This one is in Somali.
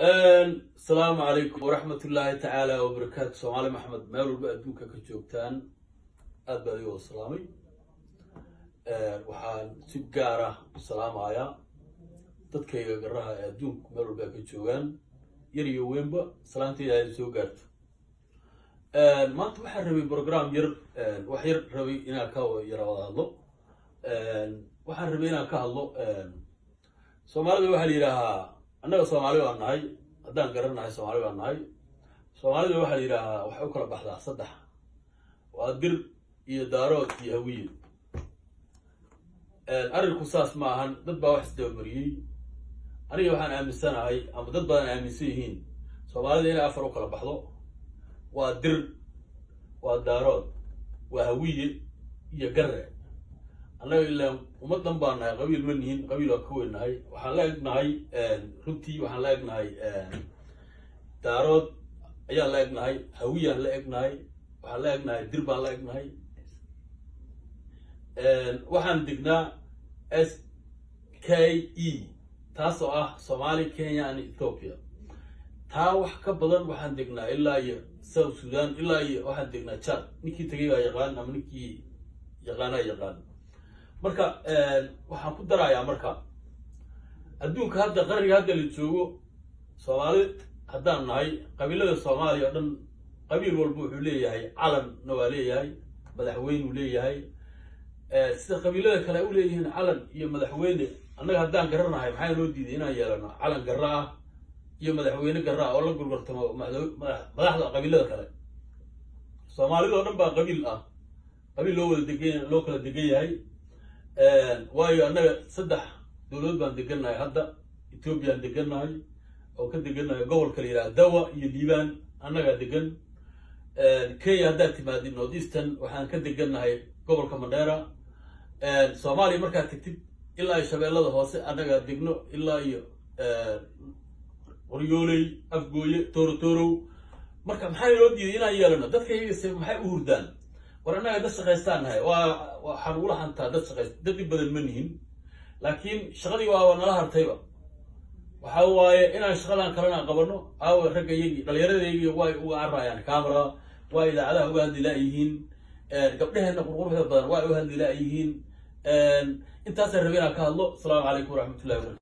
السلام عليكم ورحمة الله تعالى وبركاته. سومالي محمد مالو بأدوكا كجوكتان أدبادي والسلامي. وحان سيقارة السلام عليا تدكيغا قراها أدوك مالو بأكجوغان يريو وينبا سلامتي هاي سوقارت. ما انت وحان ربي بروغرام وحير ربي إنا كاو يراوضا الله. وحان ربي إنا كاو الله. سومالي وحان يراها annaga Soomaali waan nahay hadaan garanahay Soomaali waan nahay Soomaalida waxa la yiraahdaa waxa uu kala baxdaa saddex waa dir iyo daarood iyo hawiye arinku saas ma ahan dad baa wax isdaba mariyay aniga waxaan aaminsanahay ama dad badan aaminsan yihiin Soomaalida inay afar u kala baxdo waa dir waa daarood waa hawiye iyo garre annaga ilaa umadan baan nahay qabiil ma nihin qabiil oo ka weynahay waxaan la egnahay runtii waxaan la egnahay daarood ayaa la egnahay hawiyaan la egnahay waxaan la egnahay dir baan la egnahay waxaan dignaa SKE taasoo ah Somali Kenya and Ethiopia taa wax ka badan waxaan dignaa ilaa iyo South Sudan ilaa iyo waxaan dignaa Chad ninkii tagay baa yaqaan ama ninkii yaqaan marka waxaan ku darayaa marka adduunka hadda qarniga hadda la joogo Soomaali haddaan nahay qabiilada Soomaaliya dhan qabiil walba wuxuu leeyahay calan waa leeyahay madaxweyne uu leeyahay sida qabiilada kale u leeyihiin calan iyo madaxweyne annaga haddaan garanahay maxay loo diiday inaan yeelano calan garra ah iyo madaxweyne garra ah oo la gurgurtamo madaxda qabiilada kale Soomaalida oo dhan baa qabiil ah qabiil loo kala degan yahay waayo annaga saddex dawlad baan degannahay hadda Ethiopia aan degannahay oo ka degannahay gobolka la yiraahdo Dawa iyo Liibaan annaga degan Kenya hadda timaadin North Eastern waxaan ka degannahay gobolka Mandera Soomaaliya markaa tagtid ilaa shabeellada hoose annaga degno ilaa iyo Qoryooley Afgooye Toorotoro marka maxay loo diiday inaan yeelano dadka iyaga maxay u hurdaan war annaga dad shaqaystaanahay waxaan ula hantaa dad shaqaysta dad badan ma nihin laakiin shaqadii waa nala hartayba waxa waaye inaan shaqadan kalena qabano ragga iyagii dhalinyarada way uga carayaan camera way idaacadaha uga hadli laayihiin gabdhaheena qurquruxda badan way u hadli laayihiin intaas rabina ka hadlo. Assalaamu calaykum waraxmatullaahi wabarakaatuh.